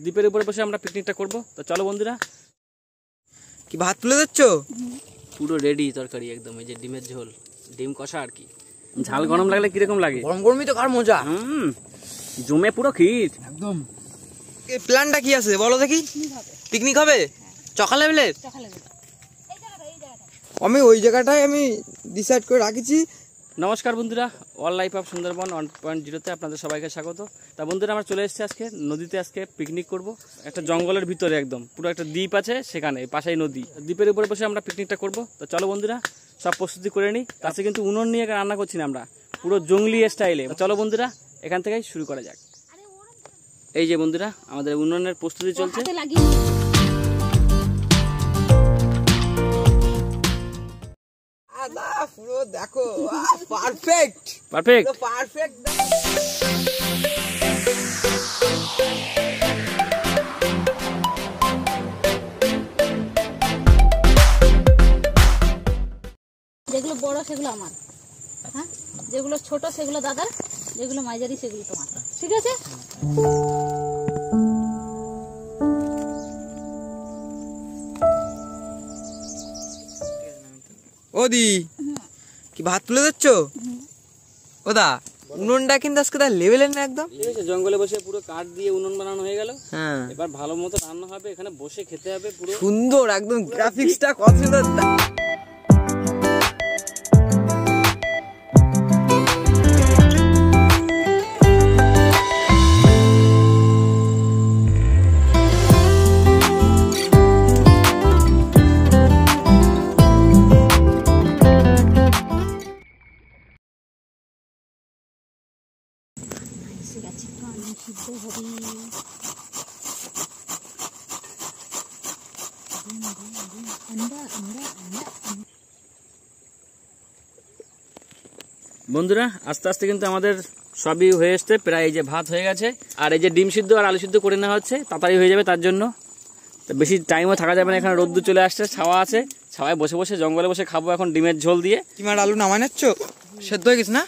দ্বীপের উপরে বসে আমরা পিকনিকটা করব। তো চলো বন্ধুরা। কি ভাত তুলে দিচ্ছ? পুরো রেডি তরকারি একদম, এই যে ডিমের ঝোল, ডিম কষা আর কি। ঝাল গরম লাগলে কিরকম লাগে? গরম গরমই তো কার মজা। জমে পুরো ক্ষীর একদম। প্ল্যানটা কি আছে বলো দেখি? পিকনিক হবে চকা লেভেলের? আমি ওই জায়গাটায় আমি ডিসাইড করে রাখছি। নমস্কার বন্ধুরা, অল লাইফ অফ সুন্দরবন 1.0-তে আপনাদের সবাইকে স্বাগত। তা বন্ধুরা, আমরা চলে এসেছি আজকে নদীতে। আজকে পিকনিক করব একটা জঙ্গলের ভিতরে, একদম পুরো একটা দ্বীপ আছে সেখানে, পাশেই নদী। দ্বীপের উপরে বসে আমরা পিকনিকটা করব। তো চলো বন্ধুরা, সব প্রস্তুতি করে নিই। তাতে কিন্তু উনুন নিয়ে রান্না করছি না আমরা, পুরো জঙ্গলি স্টাইলে। চলো বন্ধুরা, এখান থেকেই শুরু করা যাক। এই যে বন্ধুরা, আমাদের উনুনের প্রস্তুতি চলছে। পুরো দেখো, পারফেক্ট পারফেক্ট পারফেক্ট। যেগুলো বড় সেগুলো আমার, হ্যাঁ, যেগুলো ছোট সেগুলো দাদার, যেগুলো মাঝারি সেগুলো তোমার, ঠিক আছে? ওদি কি ভাত তুলে দিচ্ছ? ওদা উনুনটা কিন্তু আজকে তার লেভেলের না একদম। জঙ্গলে বসে পুরো কাঠ দিয়ে উনুন বানানো হয়ে গেল। হ্যাঁ, এবার ভালো মতো রান্না হবে, এখানে বসে খেতে হবে। পুরো সুন্দর একদম, গ্রাফিক্সটা কত সুন্দর। বন্ধুরা, আস্তে আস্তে কিন্তু আমাদের সবই হয়ে আসছে প্রায়। এই যে ভাত হয়ে গেছে, আর এই যে ডিম সিদ্ধ আর আলু সিদ্ধ করে নেওয়া হচ্ছে, তাড়াতাড়ি হয়ে যাবে তার জন্য। তো বেশি টাইমও থাকা যাবে না, এখানে রোদ্দুর চলে আসছে, ছাওয়া আছে, ছাওয়ায় বসে বসে জঙ্গলে বসে খাবো এখন ডিমের ঝোল দিয়ে। কিমার আলু নামাই নিচ্ছ? সেদ্ধ হয়ে গেছে না?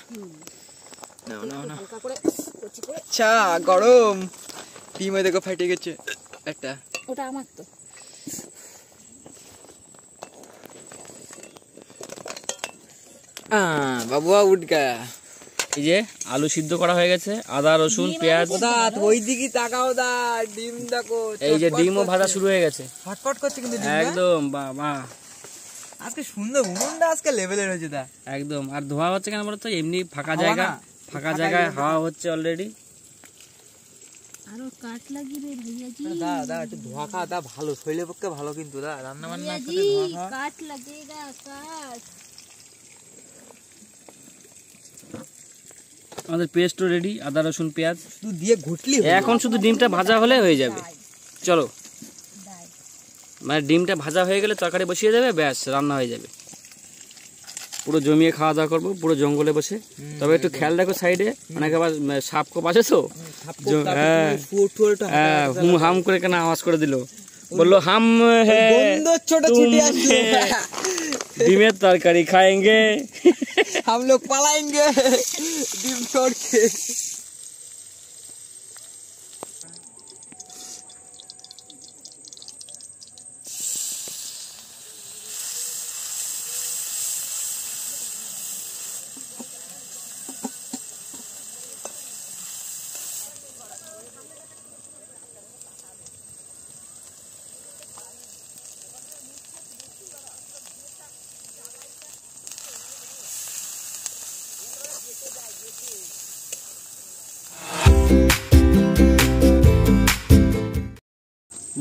আচ্ছা, গরম ডিম দেখো ফাটে গেছে একটা। ওটা আমার তো। বাবুয়া উঠগা। এই যে আলু সিদ্ধ করা হয়ে গেছে, আদা রসুন পেঁয়াজ। ওই দিকে তাকাও দা, ডিম দেখো। এই যে ডিমও ভাজা শুরু হয়ে গেছে, ফটফট করছে কিন্তু একদম। বাবা আজকে সুন্দর উনুনটা আজকে লেভেলের হয়েছে দা একদম। আর ধোয়া হচ্ছে কেন বলতো? এমনি ফাঁকা জায়গা, ফাঁকা জায়গায় হাওয়া হচ্ছে অলরেডি। আরো কাট লাগিয়ে ভাইয়াজি। দা একটু ধোয়া খা দা, ভালো শরীরের পক্ষে ভালো কিন্তু দা, রান্না বান্না করতে ধোয়া খা। কাট লাগেগা কাট। আমাদের পেস্টও রেডি, আদা রসুন পেঁয়াজ শুধু দিয়ে ঘুটলি। এখন শুধু ডিমটা ভাজা হলে হয়ে যাবে। চলো, মানে ডিমটা ভাজা হয়ে গেলে তরকারি বসিয়ে যাবে, ব্যাস রান্না হয়ে যাবে। পুরো জমিয়ে খাওয়া দাওয়া করবো পুরো জঙ্গলে বসে। তবে একটু খেয়াল রাখো, সাইডে অনেকে আবার সাপ কোপ আছে তো। হ্যাঁ, হুম হাম করে কেন আওয়াজ করে দিল, বললো হাম ছোট ছুটি আসছে, ডিমের তরকারি খাएंगे, हम लोग पलाएंगे ডিম छोड़ के।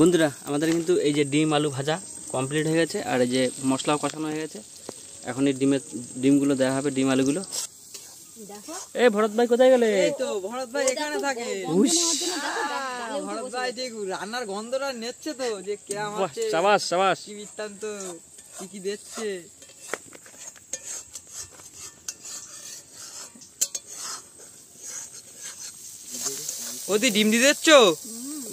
বন্ধুরা, আমাদের কিন্তু এই যে ডিম আলু ভাজা কমপ্লিট হয়ে গেছে, আর এই যে মশলাও কষানো হয়ে গেছে। এখন এই ডিমগুলো দেওয়া হবে, ডিম আলুগুলো। এই ভরত ভাই কোথায় গেলে? এই তো ভরত ভাই এখানে থাকে। ভরত ভাই যে রান্নার গন্ধটা নেচ্ছে তো, যে কে আমার শাবাশ শাবাশ, কি বৃত্তান্ত, কি কি দেখছে। ওদি ডিম দিয়ে দিচ্ছ?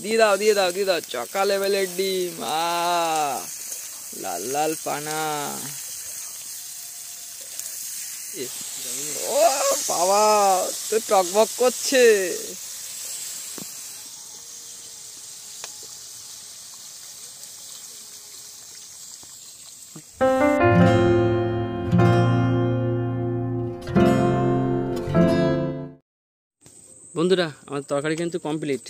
দিয়ে দাও দিয়ে দাও দিয়ে দাও, চকা লেভেলের ডিম। লাল লাল পানা। ও বাবা, তো টকবক করছে। বন্ধুরা আমার তরকারি কিন্তু কমপ্লিট,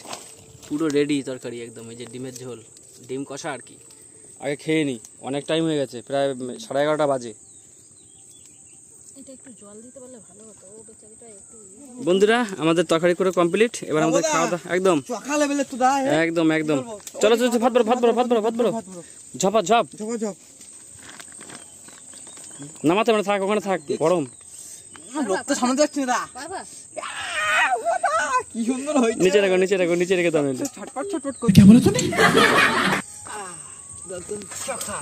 পুরো রেডি তরকারি একদম। এই যে ডিমের ঝোল, ডিম কষা আর কি। আগে খেয়ে নিই, অনেক টাইম হয়ে গেছে, প্রায় 11:30 বাজে। এটা একটু জল দিতে পারলে ভালো হতো, ও বেচারিটা একটু বন্ধুরা আমাদের তরকারি করে কমপ্লিট, এবার আমাদের খাওয়া দাওয়া একদম চোখা লেভেলে তো দা একদম একদম। চলো চলো ভাত বড় ভাত বড় ভাত বড় ভাত বড়, ঝপা ঝপ ঝপ ঝপ নামাতে মানে থাক, ওখানে থাক, গরম। লোক তো সামনে যাচ্ছে না বাবা কি সুন্দর হয়েছে। নিচে রাখো নিচে রাখো নিচে রেখে দাও। ছটপট ছটপট করে কি বলে তুমি একদম চোখা।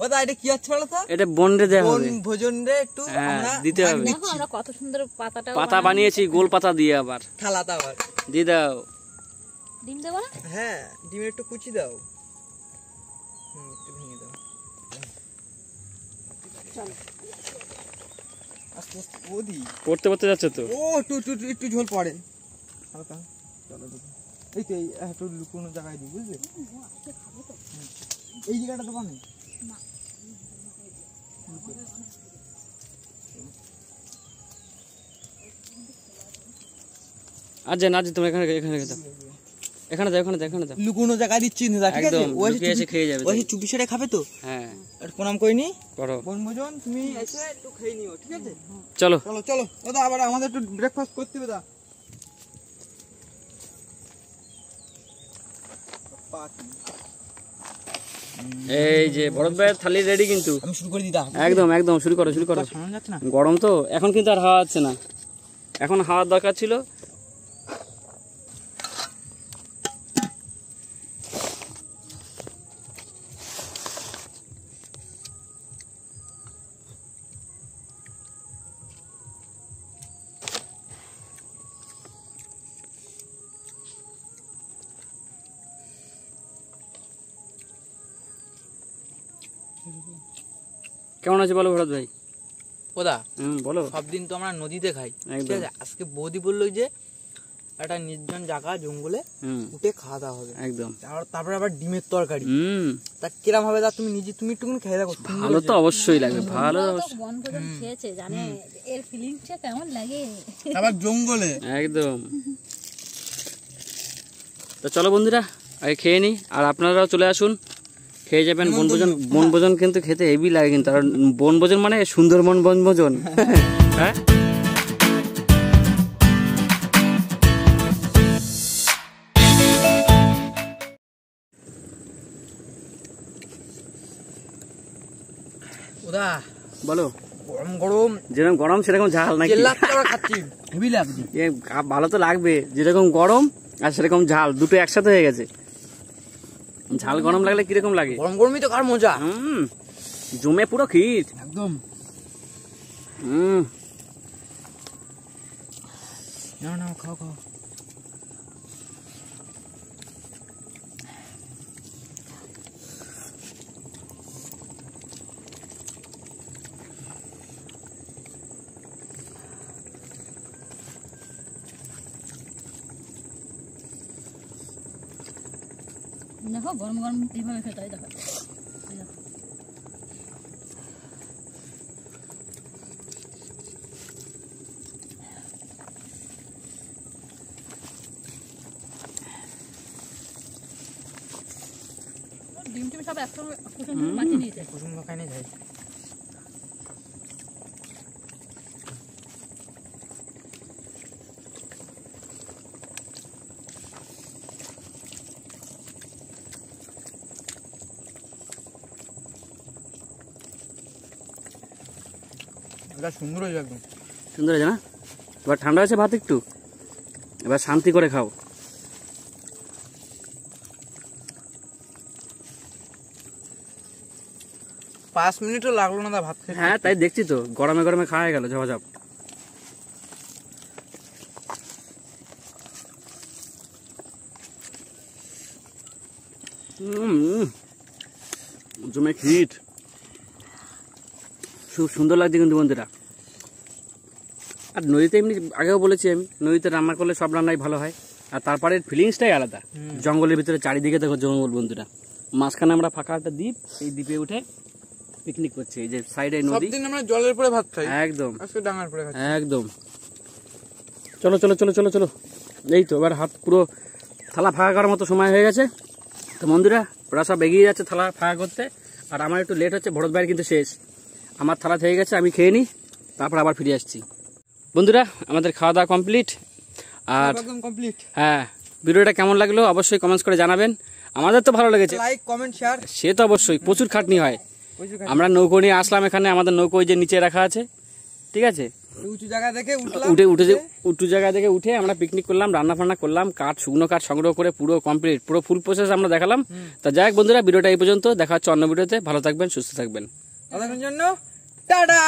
ওদা এটা কি হচ্ছে বলো তো? এটা বন্ডে দেওয়া হবে, বন ভোজন রে একটু হ্যাঁ, আমরা দিতে হবে। দেখো আমরা কত সুন্দর পাতাটা পাতা বানিয়েছি, গোল পাতা দিয়ে আবার থালাতে আবার দিয়ে দাও। ডিম দেবো না? হ্যাঁ ডিমের একটু কুচি দাও, একটু ভেঙে দাও। চলো আস্তে আস্তে ওদি পড়তে পড়তে যাচ্ছে তো। ও একটু একটু একটু ঝোল পড়ে হালকা। চলো দেখো এই তো একটু লুকোনো জায়গায় দিই, বুঝলে? এই জায়গাটা তো বানাই আজ না আজ তুমি এখানে এখানে রেখে দাও, এখানে দাও এখানে দাও এখানে দাও। লুকোনো জায়গা দিচ্ছি না, ঠিক আছে? একদম লুকিয়ে এসে খেয়ে যাবে। ওই চুপি সেটা খাবে তো, হ্যাঁ আর প্রণাম করে নি করো, বনভোজন তুমি এসে একটু খেয়ে নিও, ঠিক আছে? চলো। চলো চলো দাদা, আবার আমাদের একটু ব্রেকফাস্ট করতে হবে দা। এই যে ভরত ভাইয়ের থালি রেডি কিন্তু, আমি শুরু করে দিই, একদম একদম শুরু করো শুরু করো। সামনে যাচ্ছে না। গরম তো এখন, কিন্তু আর হাওয়া হচ্ছে না, এখন হাওয়ার দরকার ছিল। কেমন আছে বলো ভরত ভাই? ওদা বলো। সব দিন তো আমরা নদীতে খাই, ঠিক একদম। আছে? আজকে বৌদি বললো যে একটা নির্জন জায়গা জঙ্গলে উঠে খাওয়া দাওয়া হবে, একদম। তারপরে আবার ডিমের তরকারি। হুম, তা কিরাম হবে দা? তুমি নিজে তুমি একটুখানি খেয়ে দেখো। ভালো তো অবশ্যই লাগবে, ভালো বনভোজন খেয়েছে, জানে এর ফিলিংসটা কেমন লাগে। আবার জঙ্গলে একদম। তো চলো বন্ধুরা আগে খেয়ে নিই, আর আপনারাও চলে আসুন, খেয়ে যাবেন। বনভোজন, বনভোজন কিন্তু খেতে হেভি লাগে কিন্তু, আর বনভোজন মানে সুন্দরবন বনভোজন। হ্যাঁ ওদা বলো। গরম গরম যেরকম গরম সেরকম ঝাল নাকি? খাচ্ছি, হেভি লাগছে। ভালো তো লাগবে, যেরকম গরম আর সেরকম ঝাল, দুটো একসাথে হয়ে গেছে। ঝাল গরম লাগলে কিরকম লাগে? গরম গরমই তো কার মজা। জমে পুরো ক্ষীর একদম। নাও নাও খাও খাও। দেখো গরম গরম এইভাবে খেতে হয়, দেখো ডিম টিম সব একসঙ্গে কুসুম মাখিয়ে নিয়েছে। কুসুম মাখানি খাই। এটা সুন্দর হয়েছে, একদম সুন্দর আছে না? এবার ঠান্ডা আছে ভাত একটু, এবার শান্তি করে খাও। 5 মিনিটও লাগলো না দা ভাত খেতে। হ্যাঁ তাই দেখছি তো, গরমে গরমে খাওয়া গেল ঝপাঝপ। জমে ক্ষীর। খুব সুন্দর লাগছে কিন্তু বন্ধুরা। আর নদীতে এমনি আগেও বলেছি আমি, নদীতে রান্না করলে সব রান্নাই ভালো হয়, আর তারপরে ফিলিংসটাই আলাদা। জঙ্গলের ভিতরে চারিদিকে দেখো জঙ্গল বন্ধুরা, মাঝখানে আমরা ফাঁকা একটা দ্বীপ, এই দ্বীপে উঠে পিকনিক করছি। এই যে সাইডে নদী, সবদিন আমরা জলের পরে ভাত খাই, একদম আজকে ডাঙার পরে খাচ্ছি। একদম। চলো চলো চলো চলো চলো, এই তো এবার হাত পুরো থালা ফাঁকা করার মতো সময় হয়ে গেছে। তো বন্ধুরা ওরা সব এগিয়ে যাচ্ছে থালা ফাঁকা করতে, আর আমার একটু লেট হচ্ছে, ভরত ভাইয়ের কিন্তু শেষ। আমার থালা হয়ে গেছে, আমি খেয়ে নিই, তারপর আবার ফিরে আসছি। বন্ধুরা আমাদের খাওয়া দাওয়া কমপ্লিট। আর একদম কমপ্লিট। হ্যাঁ, ভিডিওটা কেমন লাগলো অবশ্যই কমেন্টস করে জানাবেন। আমাদের তো ভালো লেগেছে, লাইক কমেন্ট শেয়ার। সে তো অবশ্যই, প্রচুর খাটনি হয়। আমরা নৌকো নিয়ে আসলাম এখানে, আমাদের নৌকো ওই যে নিচে রাখা আছে, ঠিক আছে। উঁচু জায়গা থেকে উঁচু জায়গা থেকে উঠে আমরা পিকনিক করলাম, রান্না ফান্না করলাম, শুকনো কাঠ সংগ্রহ করে পুরো কমপ্লিট, পুরো ফুল প্রসেস আমরা দেখালাম। তা যাই হোক বন্ধুরা, ভিডিওটা এই পর্যন্ত, দেখা হচ্ছে অন্য ভিডিওতে। ভালো থাকবেন, সুস্থ থাকবেন। ততক্ষণ জন্য টাটা।